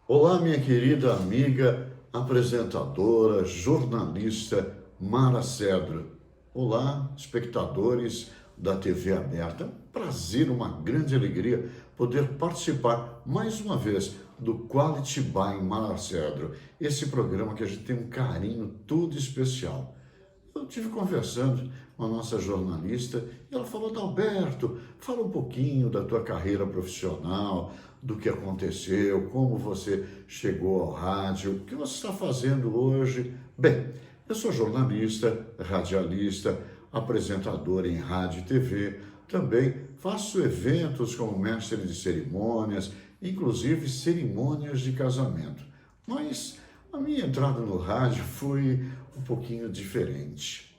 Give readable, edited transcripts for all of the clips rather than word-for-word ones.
Olá, minha querida amiga, apresentadora, jornalista Mara Cedro. Olá, espectadores da TV aberta. É um prazer, uma grande alegria poder participar mais uma vez do Quality by Mara Cedro, esse programa que a gente tem um carinho todo especial. Eu estive conversando com a nossa jornalista e ela falou: Adalberto, fala um pouquinho da tua carreira profissional, do que aconteceu, como você chegou ao rádio, o que você está fazendo hoje. Bem, eu sou jornalista, radialista, apresentador em rádio e TV, também faço eventos como mestre de cerimônias, inclusive cerimônias de casamento. Mas a minha entrada no rádio foi um pouquinho diferente.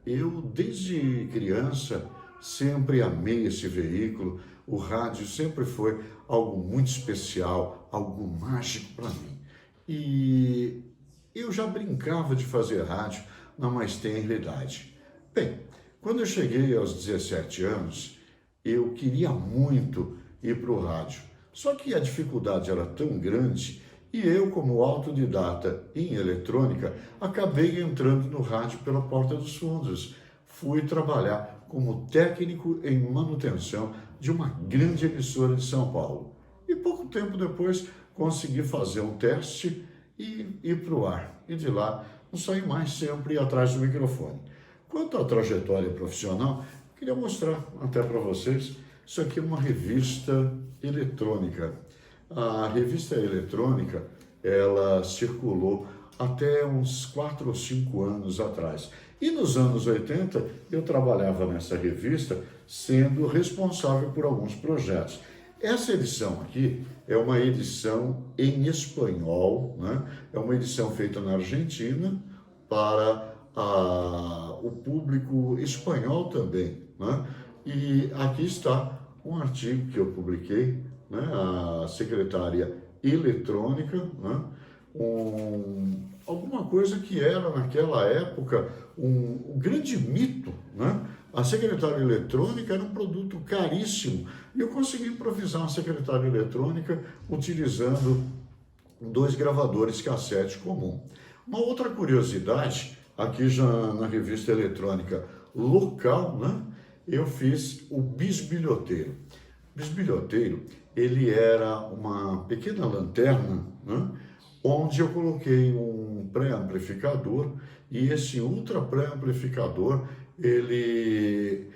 Eu, desde criança, sempre amei esse veículo. O rádio sempre foi algo muito especial, algo mágico para mim. E eu já brincava de fazer rádio na mais tenra idade. Bem, quando eu cheguei aos 17 anos, eu queria muito ir para o rádio. Só que a dificuldade era tão grande e eu, como autodidata em eletrônica, acabei entrando no rádio pela porta dos fundos. Fui trabalhar como técnico em manutenção de uma grande emissora de São Paulo. E pouco tempo depois consegui fazer um teste e ir para o ar. E de lá não saí mais, sempre atrás do microfone. Quanto à trajetória profissional, queria mostrar até para vocês. Isso aqui é uma revista eletrônica. A revista eletrônica, ela circulou até uns 4 ou 5 anos atrás. E nos anos 80, eu trabalhava nessa revista, sendo responsável por alguns projetos. Essa edição aqui é uma edição em espanhol, né? É uma edição feita na Argentina para o público espanhol também, né? E aqui está um artigo que eu publiquei, né? A secretária eletrônica, né? Alguma coisa que era naquela época um grande mito, né? A secretária eletrônica era um produto caríssimo e eu consegui improvisar uma secretária eletrônica utilizando 2 gravadores cassete comum. Uma outra curiosidade, aqui já na revista eletrônica local, né? Eu fiz o bisbilhoteiro. O bisbilhoteiro, ele era uma pequena lanterna, né? Onde eu coloquei um pré-amplificador e esse ultra pré-amplificador ele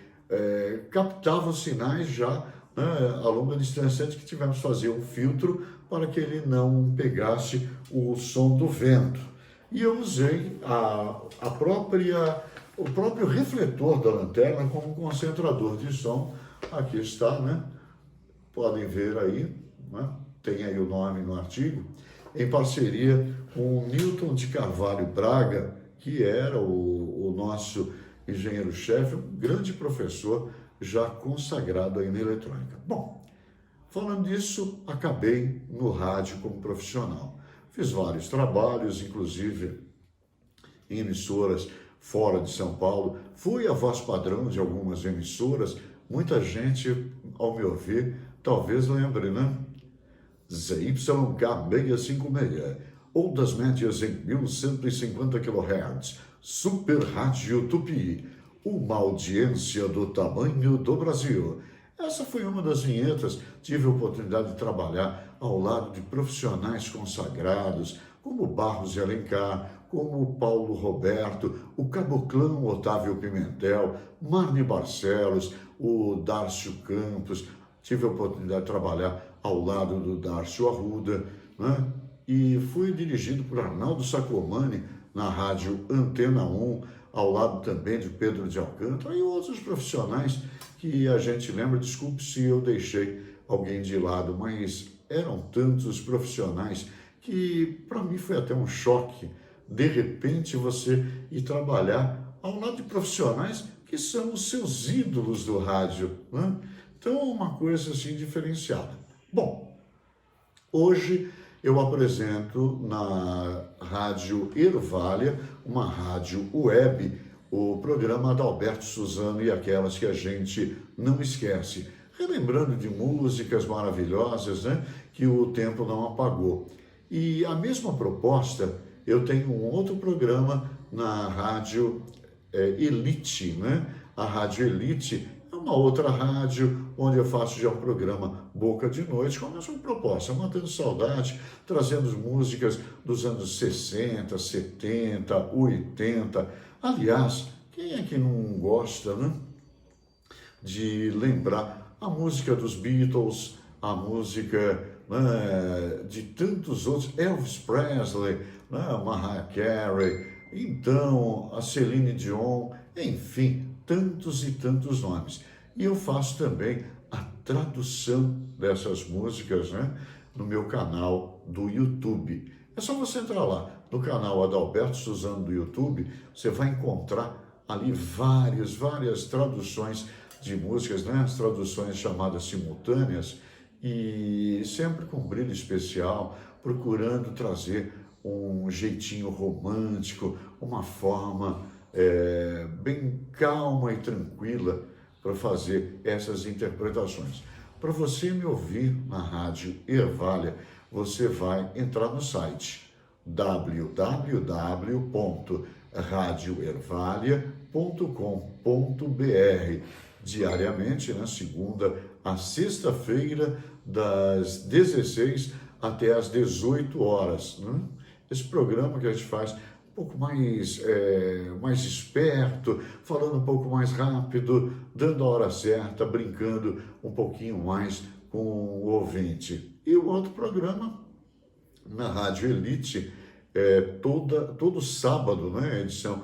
captava os sinais já, né, a longa distância, antes que tivemos que fazer um filtro para que ele não pegasse o som do vento. E eu usei o próprio refletor da lanterna como concentrador de som. Aqui está, né? Podem ver aí, né? Tem aí o nome no artigo, em parceria com o Newton de Carvalho Braga, que era o nosso engenheiro-chefe, um grande professor já consagrado aí na eletrônica. Bom, falando disso, acabei no rádio como profissional. Fiz vários trabalhos, inclusive em emissoras fora de São Paulo. Fui a voz padrão de algumas emissoras. Muita gente, ao me ouvir, talvez lembre, né? ZYK656, ondas médias em 1150 kHz, Super Rádio Tupi, uma audiência do tamanho do Brasil. Essa foi uma das vinhetas. Tive a oportunidade de trabalhar ao lado de profissionais consagrados, como Barros de Alencar, como o Paulo Roberto, o Caboclão Otávio Pimentel, Marne Barcelos, o Dárcio Campos. Tive a oportunidade de trabalhar ao lado do Dárcio Arruda, né? E fui dirigido por Arnaldo Sacomani na rádio Antena 1, ao lado também de Pedro de Alcântara e outros profissionais que a gente lembra. Desculpe se eu deixei alguém de lado, mas eram tantos profissionais que para mim foi até um choque, de repente, você ir trabalhar ao lado de profissionais que são os seus ídolos do rádio, né? Então, uma coisa assim diferenciada. Bom, hoje eu apresento na Rádio Ervália, uma rádio web, o programa Adalberto Suzano e aquelas que a gente não esquece, relembrando de músicas maravilhosas, né, que o tempo não apagou. E a mesma proposta, eu tenho um outro programa na Rádio Elite, né? A Rádio Elite é uma outra rádio onde eu faço já um programa Boca de Noite com a mesma proposta, matando saudade, trazendo músicas dos anos 60, 70, 80. Aliás, quem é que não gosta, né, de lembrar a música dos Beatles, a música, né, de tantos outros, Elvis Presley, né, Mariah Carey, então a Celine Dion, enfim, tantos e tantos nomes. E eu faço também a tradução dessas músicas, né, no meu canal do YouTube. É só você entrar lá no canal Adalberto Suzano do YouTube, você vai encontrar ali várias traduções de músicas, né? As traduções chamadas simultâneas, e sempre com brilho especial, procurando trazer um jeitinho romântico, uma forma bem calma e tranquila para fazer essas interpretações. Para você me ouvir na Rádio Ervália, você vai entrar no site www.radioervalia.com.br, diariamente, na segunda a sexta-feira, das 16 até as 18 horas. Né? Esse programa que a gente faz um pouco mais esperto, falando um pouco mais rápido, dando a hora certa, brincando um pouquinho mais com o ouvinte. E o outro programa, na Rádio Elite, todo sábado, né, a edição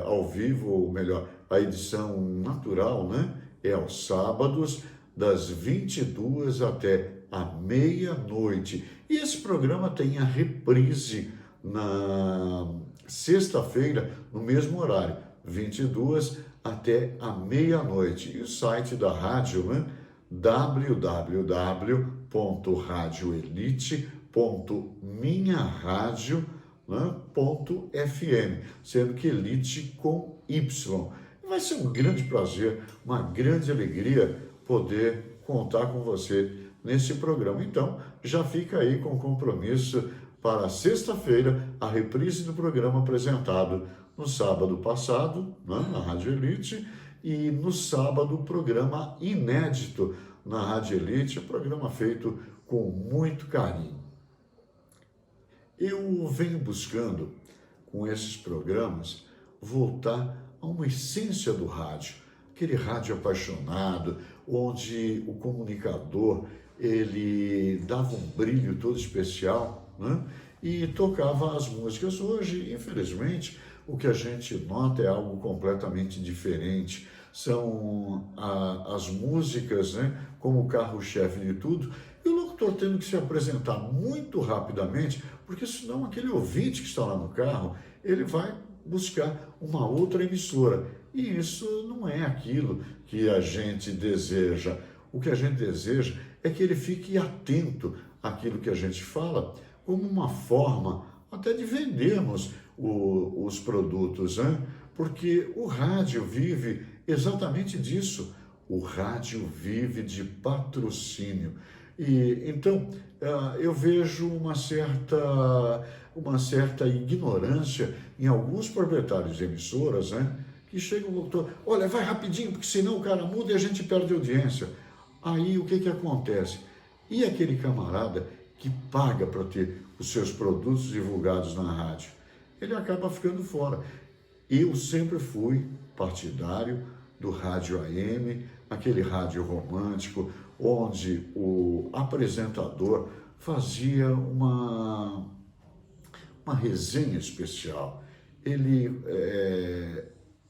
ao vivo, ou melhor, a edição natural, né, é aos sábados, das 22 até a meia-noite. E esse programa tem a reprise na sexta-feira, no mesmo horário, 22 até a meia-noite. E o site da rádio, né, www.radioelite.minharadio.fm, sendo que Elite com Y. Vai ser um grande prazer, uma grande alegria poder contar com você nesse programa. Então, já fica aí com o compromisso para sexta-feira, a reprise do programa apresentado no sábado passado, né, na Rádio Elite, e no sábado o programa inédito na Rádio Elite, um programa feito com muito carinho. Eu venho buscando, com esses programas, voltar a uma essência do rádio, aquele rádio apaixonado, onde o comunicador, ele dava um brilho todo especial, né? E tocava as músicas. Hoje, infelizmente, o que a gente nota é algo completamente diferente. São as músicas, né, como o carro-chefe de tudo, e o locutor tendo que se apresentar muito rapidamente, porque senão aquele ouvinte que está lá no carro, ele vai buscar uma outra emissora. E isso não é aquilo que a gente deseja. O que a gente deseja é que ele fique atento àquilo que a gente fala, como uma forma até de vendermos os produtos, né? Porque o rádio vive exatamente disso. O rádio vive de patrocínio. E então eu vejo uma certa ignorância em alguns proprietários de emissoras, né? Que chega o locutor, olha, vai rapidinho, porque senão o cara muda e a gente perde audiência. Aí o que acontece? E aquele camarada que paga para ter os seus produtos divulgados na rádio? Ele acaba ficando fora. Eu sempre fui partidário do rádio AM, aquele rádio romântico, onde o apresentador fazia uma resenha especial. Ele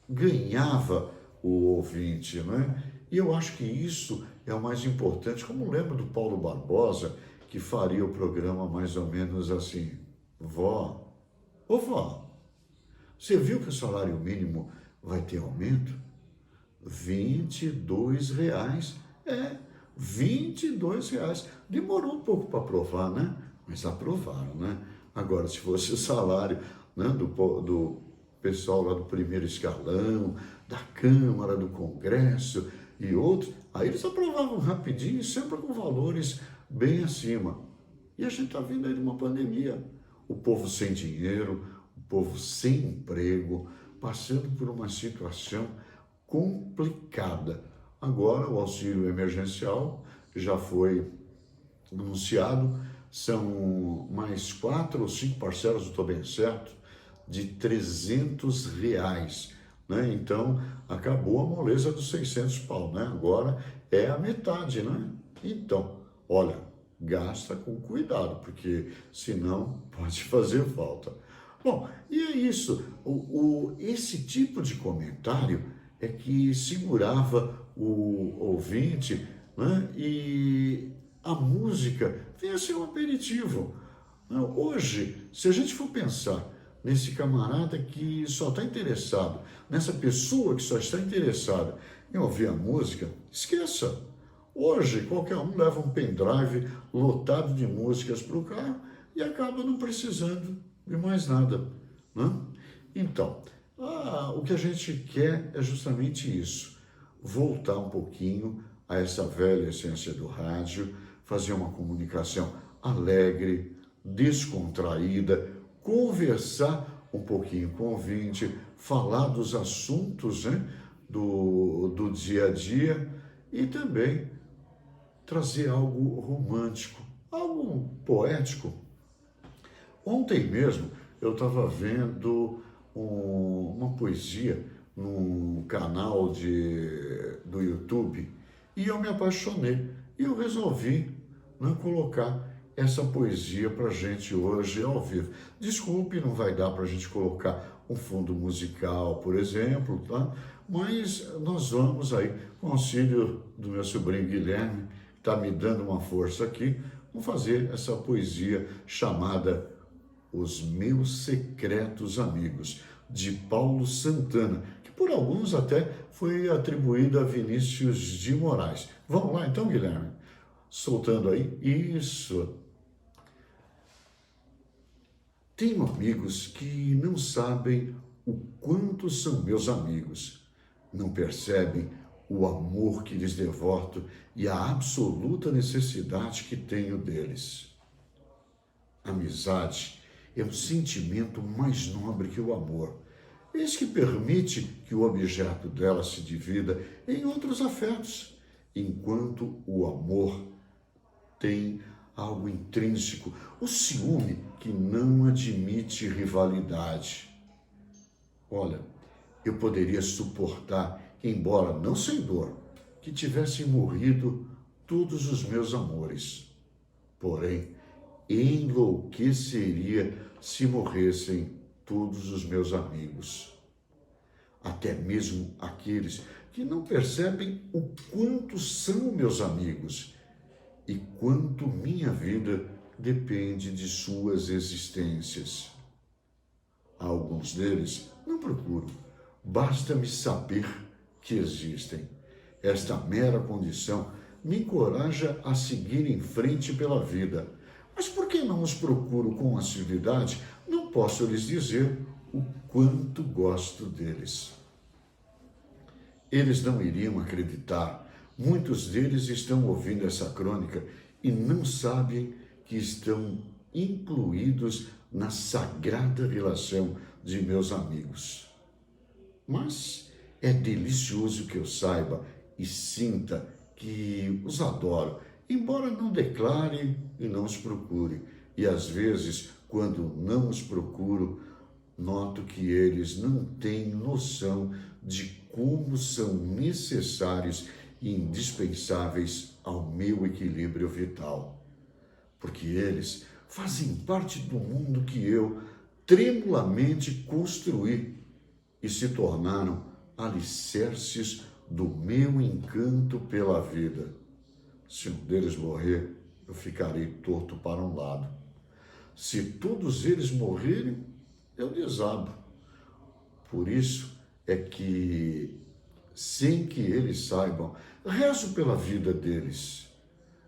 ganhava o ouvinte, né? E eu acho que isso é o mais importante. Como lembro do Paulo Barbosa, que faria o programa mais ou menos assim: vó, ô vó, você viu que o salário mínimo vai ter aumento? R$ 22. R$ 22. Demorou um pouco para aprovar, né? Mas aprovaram, né? Agora, se fosse o salário, né, do pessoal lá do primeiro escalão, da Câmara, do Congresso e outros, aí eles aprovavam rapidinho, sempre com valores bem acima. E a gente está vindo aí de uma pandemia. O povo sem dinheiro, o povo sem emprego, passando por uma situação complicada. Agora, o auxílio emergencial já foi anunciado, são mais 4 ou 5 parcelas, eu estou bem certo, de R$ 300, né? Então, acabou a moleza dos 600 pau, né? Agora é a metade, né? Então, olha, gasta com cuidado, porque senão pode fazer falta. Bom, e é isso. Esse tipo de comentário é que segurava o ouvinte, né? E a música vem a ser um aperitivo. Hoje, se a gente for pensar nesse camarada que só está interessado, nessa pessoa que só está interessada em ouvir a música, esqueça. Hoje, qualquer um leva um pendrive lotado de músicas para o carro e acaba não precisando de mais nada, né? Então, o que a gente quer é justamente isso, voltar um pouquinho a essa velha essência do rádio, fazer uma comunicação alegre, descontraída, conversar um pouquinho com o ouvinte, falar dos assuntos, né, do dia a dia e também trazer algo romântico, algo poético. Ontem mesmo eu estava vendo uma poesia num canal do YouTube e eu me apaixonei. E eu resolvi, né, colocar essa poesia para a gente hoje ao vivo. Desculpe, não vai dar para a gente colocar um fundo musical, por exemplo, tá? Mas nós vamos aí, com o auxílio do meu sobrinho Guilherme, que está me dando uma força aqui, vamos fazer essa poesia chamada Os Meus Secretos Amigos, de Paulo Santana, que por alguns até foi atribuída a Vinícius de Moraes. Vamos lá então, Guilherme? Soltando aí. Isso. Tenho amigos que não sabem o quanto são meus amigos. Não percebem o amor que lhes devoto e a absoluta necessidade que tenho deles. Amizade é um sentimento mais nobre que o amor. Eis que permite que o objeto dela se divida em outros afetos, enquanto o amor tem algo intrínseco, o ciúme que não admite rivalidade. Olha, eu poderia suportar, embora não sem dor, que tivessem morrido todos os meus amores. Porém, enlouqueceria se morressem todos os meus amigos. Até mesmo aqueles que não percebem o quanto são meus amigos e quanto minha vida depende de suas existências. A alguns deles não procuro, basta-me saber que existem. Esta mera condição me encoraja a seguir em frente pela vida. Mas por que não os procuro com assiduidade? Não posso lhes dizer o quanto gosto deles. Eles não iriam acreditar. Muitos deles estão ouvindo essa crônica e não sabem que estão incluídos na sagrada relação de meus amigos. Mas é delicioso que eu saiba e sinta que os adoro, embora não declare e não os procure. E às vezes, quando não os procuro, noto que eles não têm noção de como são necessários e indispensáveis ao meu equilíbrio vital. Porque eles fazem parte do mundo que eu tremulamente construí e se tornaram alicerces do meu encanto pela vida. Se um deles morrer, eu ficarei torto para um lado. Se todos eles morrerem, eu desabo. Por isso é que, sem que eles saibam, rezo pela vida deles.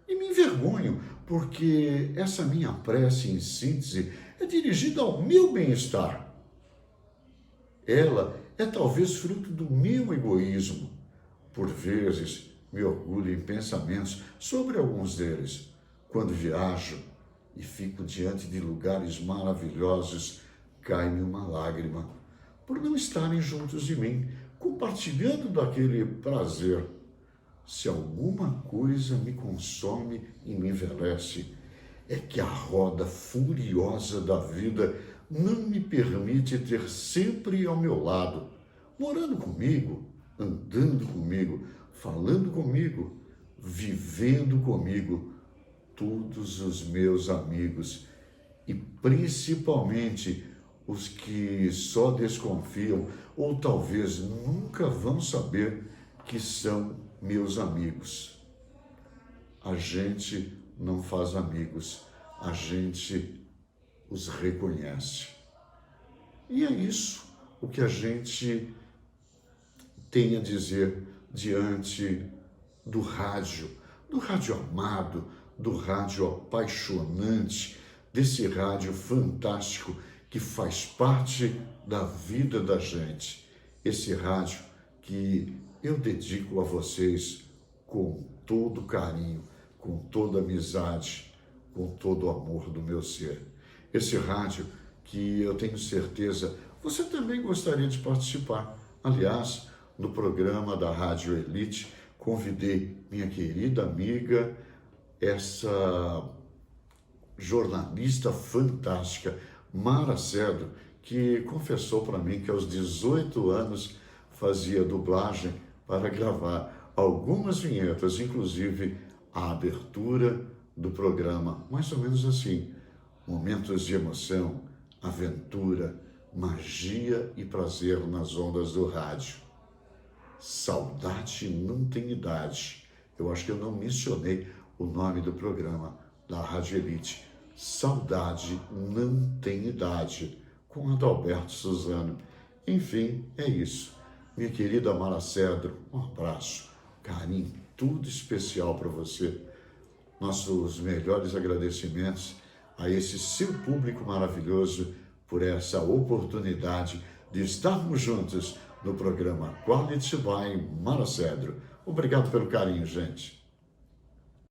E me envergonho, porque essa minha prece, em síntese, é dirigida ao meu bem-estar. Ela é talvez fruto do meu egoísmo. Por vezes, me orgulho em pensamentos sobre alguns deles, quando viajo e fico diante de lugares maravilhosos, cai-me uma lágrima, por não estarem juntos de mim, compartilhando daquele prazer. Se alguma coisa me consome e me envelhece, é que a roda furiosa da vida não me permite ter sempre ao meu lado, morando comigo, andando comigo, falando comigo, vivendo comigo, todos os meus amigos, e principalmente os que só desconfiam ou talvez nunca vão saber que são meus amigos. A gente não faz amigos, a gente os reconhece. E é isso o que a gente tem a dizer diante do rádio amado, do rádio apaixonante, desse rádio fantástico que faz parte da vida da gente. Esse rádio que eu dedico a vocês com todo carinho, com toda amizade, com todo o amor do meu ser. Esse rádio que eu tenho certeza você também gostaria de participar. Aliás, no programa da Rádio Elite, convidei minha querida amiga, essa jornalista fantástica, Mara Cedro, que confessou para mim que aos 18 anos fazia dublagem para gravar algumas vinhetas, inclusive a abertura do programa, mais ou menos assim: momentos de emoção, aventura, magia e prazer nas ondas do rádio. Saudade não tem idade. Eu acho que eu não mencionei o nome do programa da Rádio Elite. Saudade não tem idade, com Adalberto Suzano. Enfim, é isso. Minha querida Mara Cedro, um abraço, carinho, tudo especial para você. Nossos melhores agradecimentos a esse seu público maravilhoso por essa oportunidade de estarmos juntos no programa Quality by Mara Cedro. Obrigado pelo carinho, gente.